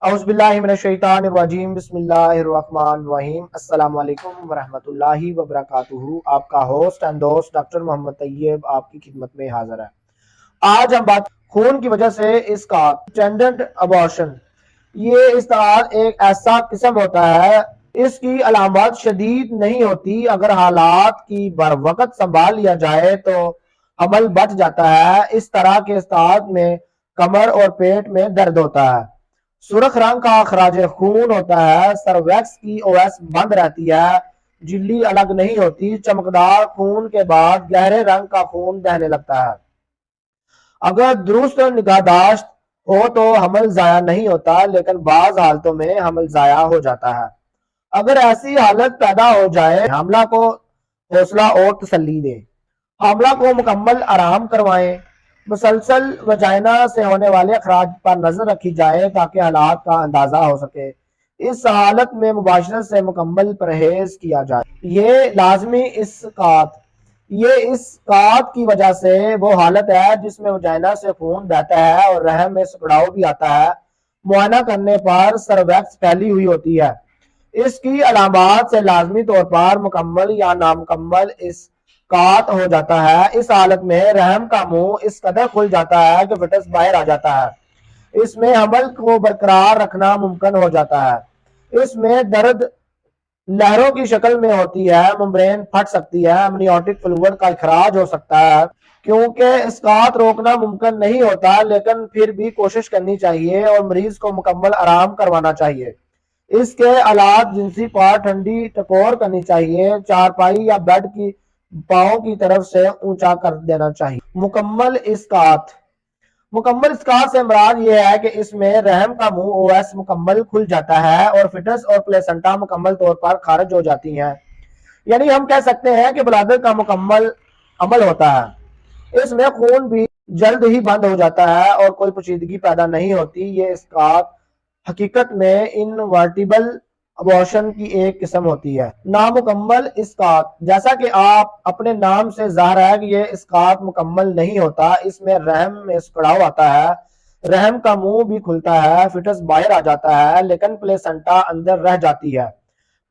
اعوذ باللہ من الشیطان الرجیم بسم اللہ الرحمن الرحیم السلام علیکم ورحمۃ اللہ وبرکاتہ۔ آپ کا ہوسٹ اینڈ دوست ڈاکٹر محمد طیب آپ کی خدمت میں حاضر ہے۔ آج ہم بات خون کی وجہ سے اسقاط ٹینڈنٹ ابارشن۔ یہ اسقاط ایک ایسا قسم ہوتا ہے، اس کی علامات شدید نہیں ہوتی، اگر حالات کی بر وقت سنبھال لیا جائے تو حمل بچ جاتا ہے۔ اس طرح کے اسقاط میں کمر اور پیٹ میں درد ہوتا ہے، سرخ رنگ کا اخراج خون ہوتا ہے، سرویکس کی او ایس بند رہتی ہے، جھلی الگ نہیں ہوتی، چمکدار خون کے بعد گہرے رنگ کا خون بہنے لگتا ہے۔ اگر درست نگہداشت ہو تو حمل ضائع نہیں ہوتا، لیکن بعض حالتوں میں حمل ضائع ہو جاتا ہے۔ اگر ایسی حالت پیدا ہو جائے، حاملہ کو حوصلہ اور تسلی دیں، حاملہ کو مکمل آرام کروائیں، مسلسل وجائنا سے ہونے والے اخراج پر نظر رکھی جائے تاکہ حالات کا اندازہ ہو سکے۔ اس حالت میں مباشرت سے مکمل پرہیز کیا جائے۔ یہ لازمی اسقاط، یہ اسقاط کی وجہ سے وہ حالت ہے جس میں وجائنا سے خون بہتا ہے اور رحم میں سکڑاؤ بھی آتا ہے۔ معائنہ کرنے پر سرویکس پھیلی ہوئی ہوتی ہے۔ اس کی علامات سے لازمی طور پر مکمل یا نامکمل اسقاط ہو جاتا ہے۔ اس حالت میں رحم کا منہ اس قدر کھل جاتا ہے کہ فٹس باہر آ جاتا ہے۔ اس میں حمل کو برقرار رکھنا ممکن ہو جاتا ہے۔ اس میں درد لہروں کی شکل میں ہوتی ہے، ممبرین پھٹ سکتی ہے، امنیوٹک فلوئڈ کا اخراج ہو سکتا ہے۔ کیونکہ اسقاط روکنا ممکن نہیں ہوتا، لیکن پھر بھی کوشش کرنی چاہیے اور مریض کو مکمل آرام کروانا چاہیے۔ اس کے آلات جنسی پارٹ ٹھنڈی ٹکور کرنی چاہیے، چارپائی یا بیڈ کی پاؤں کی طرف سے اونچا کر دینا چاہیے۔ مکمل اسقاط، مکمل اسقاط سے مراد یہ ہے کہ اس میں رحم کا منہ او ایس مکمل کھل جاتا ہے اور فٹس اور پلیسنٹا مکمل طور پر خارج ہو جاتی ہیں۔ یعنی ہم کہہ سکتے ہیں کہ ولادت کا مکمل عمل ہوتا ہے۔ اس میں خون بھی جلد ہی بند ہو جاتا ہے اور کوئی پوشیدگی پیدا نہیں ہوتی۔ یہ اسقاط حقیقت میں انورٹیبل ابارشن کی ایک قسم ہوتی ہے۔ نامکمل اسقاط، جیسا کہ آپ اپنے نام سے ظاہر ہے کہ یہ اسقاط مکمل نہیں ہوتا۔ اس میں رحم میں سکڑاؤ آتا ہے، رحم کا منہ بھی کھلتا ہے، فٹس باہر آ جاتا ہے، لیکن پلیسنٹا اندر رہ جاتی ہے۔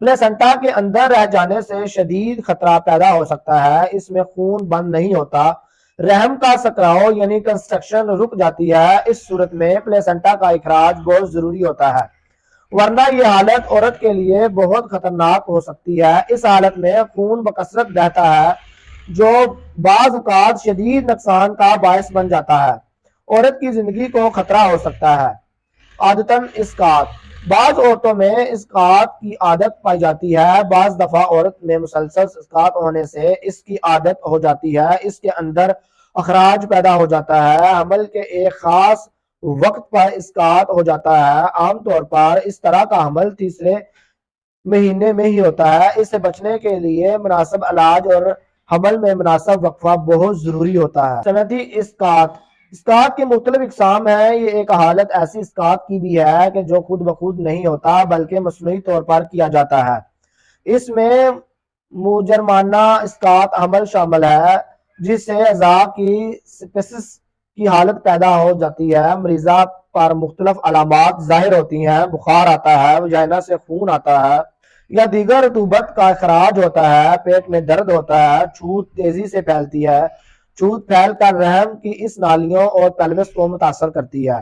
پلیسنٹا کے اندر رہ جانے سے شدید خطرہ پیدا ہو سکتا ہے۔ اس میں خون بند نہیں ہوتا، رحم کا سکراؤ یعنی کنسٹرکشن رک جاتی ہے۔ اس صورت میں پلیسنٹا کا اخراج بہت ضروری ہوتا ہے، ورنہ یہ حالت عورت کے لیے بہت خطرناک ہو سکتی ہے۔ اس حالت میں خون بکثرت بہتا ہے جو بعض اوقات شدید نقصان کا باعث بن جاتا ہے، عورت کی زندگی کو خطرہ ہو سکتا ہے۔ عادتاً اسقاط، بعض عورتوں میں اسقاط کی عادت پائی جاتی ہے، بعض دفعہ عورت میں مسلسل اسقاط ہونے سے اس کی عادت ہو جاتی ہے، اس کے اندر اخراج پیدا ہو جاتا ہے، حمل کے ایک خاص وقت پر اسقاط ہو جاتا ہے۔ عام طور پر اس طرح کا حمل تیسرے مہینے میں ہی ہوتا ہے۔ اس سے بچنے کے لیے مناسب علاج اور حمل میں مناسب وقفہ بہت ضروری ہوتا ہے۔ صنعتی اسقاط، اسقاط کی مختلف اقسام ہیں۔ یہ ایک حالت ایسی اسقاط کی بھی ہے کہ جو خود بخود نہیں ہوتا بلکہ مصنوعی طور پر کیا جاتا ہے۔ اس میں مجرمانہ اسقاط حمل شامل ہے، جس سے اعضاء کی سپسس کی حالت پیدا ہو جاتی ہے، مریضہ پر مختلف علامات ظاہر ہوتی ہیں، بخار آتا ہے، وجائنا سے خون آتا ہے یا دیگر رطوبت کا اخراج ہوتا ہے، پیٹ میں درد ہوتا ہے، چھوت تیزی سے پھیلتی ہے، چھوت پھیل کر رحم کی اس نالیوں اور پیلوس کو متاثر کرتی ہے۔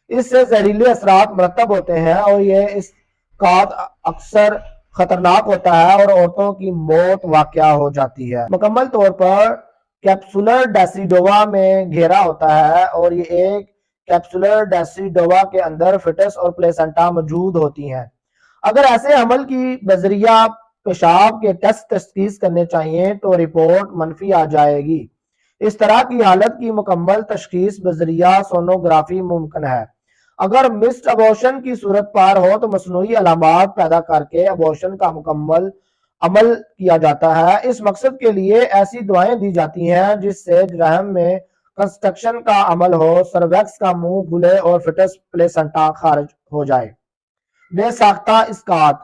اس سے زہریلے اثرات مرتب ہوتے ہیں اور یہ اسقاط اکثر خطرناک ہوتا ہے اور عورتوں کی موت واقع ہو جاتی ہے۔ مکمل طور پر کیپسولر ڈیسیڈووا میں گھیرا ہوتا ہے اور یہ ایک کیپسولر ڈیسیڈووا کے اندر فٹس اور پلیسنٹا موجود ہوتی ہیں۔ اگر ایسے حمل کی بذریعہ پیشاب کے ٹیسٹ تشخیص کرنے چاہیے تو رپورٹ منفی آ جائے گی۔ اس طرح کی حالت کی مکمل تشخیص بذریعہ سونوگرافی ممکن ہے۔ اگر مسڈ ابارشن کی صورت پر ہو تو مصنوعی علامات پیدا کر کے ابارشن کا مکمل عمل کیا جاتا ہے۔ اس مقصد کے لیے ایسی دوائیں دی جاتی ہیں جس سے رحم میں کنسٹرکشن کا عمل ہو، سرویکس کا منہ کھلے اور فٹس پلیسنٹا خارج ہو جائے۔ بے ساختہ اسقاط،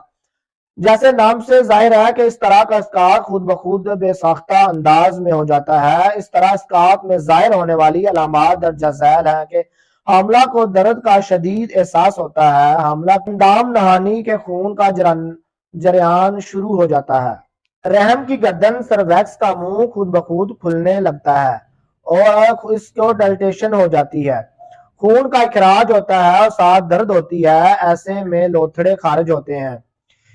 جیسے نام سے ظاہر ہے کہ اس طرح کا اسقاط خود بخود بے ساختہ انداز میں ہو جاتا ہے۔ اس طرح اسقاط میں ظاہر ہونے والی علامات درجہ ذیل ہیں کہ حاملہ کو درد کا شدید احساس ہوتا ہے، حاملہ اندام نہانی کے خون کا جریان شروع ہو جاتا ہے، رحم کی گردن سرویکس کا منہ خود بخود کھلنے لگتا ہے اور اس کو ڈائلیٹیشن ہو جاتی ہے، خون کا اخراج ہوتا ہے اور ساتھ درد ہوتی ہے، ایسے میں لوتھڑے خارج ہوتے ہیں۔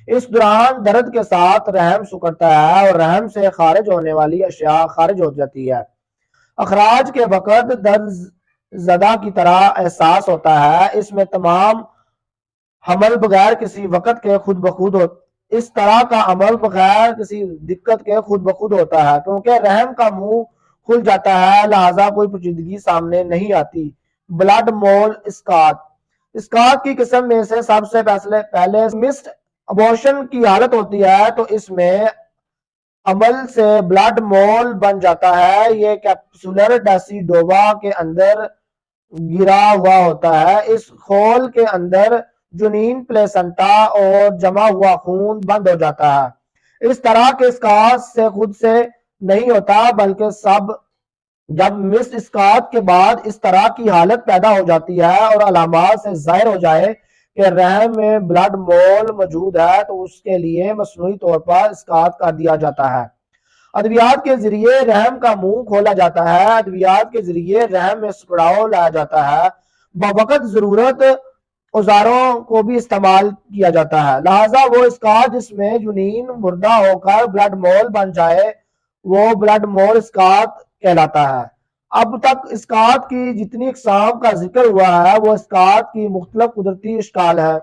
اس دوران درد کے ساتھ رحم سکڑتا ہے اور رحم سے خارج ہونے والی اشیاء خارج ہو جاتی ہے۔ اخراج کے وقت درد زدہ کی طرح احساس ہوتا ہے، اس میں تمام حمل بغیر کسی وقت کے خود بخود اس طرح کا عمل بغیر کسی دقت کے خود بخود ہوتا ہے، کیونکہ رحم کا منہ کھل جاتا ہے، لہذا کوئی پیچیدگی سامنے نہیں آتی۔ بلڈ مول اسکات، اسکات کی قسم میں سے سب سے پہلے مسڈ ابورشن کی حالت ہوتی ہے تو اس میں عمل سے بلڈ مول بن جاتا ہے، یہ کیپسولر ڈیسیڈووا کے اندر گرا ہوا ہوتا ہے، اس خول کے اندر جنین پلیسنٹا اور جمع ہوا خون بند ہو جاتا ہے۔ اس طرح کے اسکات سے خود سے نہیں ہوتا بلکہ جب مس اسکات کے بعد اس طرح کی حالت پیدا ہو جاتی ہے اور علامات سے ظاہر ہو جائے کہ رحم میں بلڈ مول موجود ہے تو اس کے لیے مصنوعی طور پر اسکات کر دیا جاتا ہے۔ ادویات کے ذریعے رحم کا منہ کھولا جاتا ہے، ادویات کے ذریعے رحم میں سکڑاؤ لایا جاتا ہے، بوقت ضرورت اوزاروں کو بھی استعمال کیا جاتا ہے، لہذا وہ اسکات جس میں جنین مردہ ہو کر بلڈ مول بن جائے وہ بلڈ مول اسکات کہلاتا ہے۔ اب تک اسکات کی جتنی اقسام کا ذکر ہوا ہے وہ اسکات کی مختلف قدرتی اشکال ہے،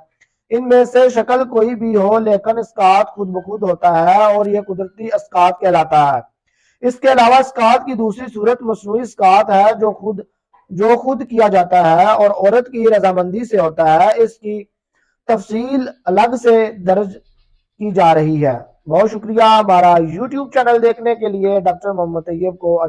ان میں سے شکل کوئی بھی ہو لیکن اسکات خود بخود ہوتا ہے اور یہ قدرتی اسکات کہلاتا ہے۔ اس کے علاوہ اسکات کی دوسری صورت مصنوعی اسکات ہے جو خود کیا جاتا ہے اور عورت کی رضامندی سے ہوتا ہے، اس کی تفصیل الگ سے درج کی جا رہی ہے۔ بہت شکریہ ہمارا یوٹیوب چینل دیکھنے کے لیے۔ ڈاکٹر محمد طیب کو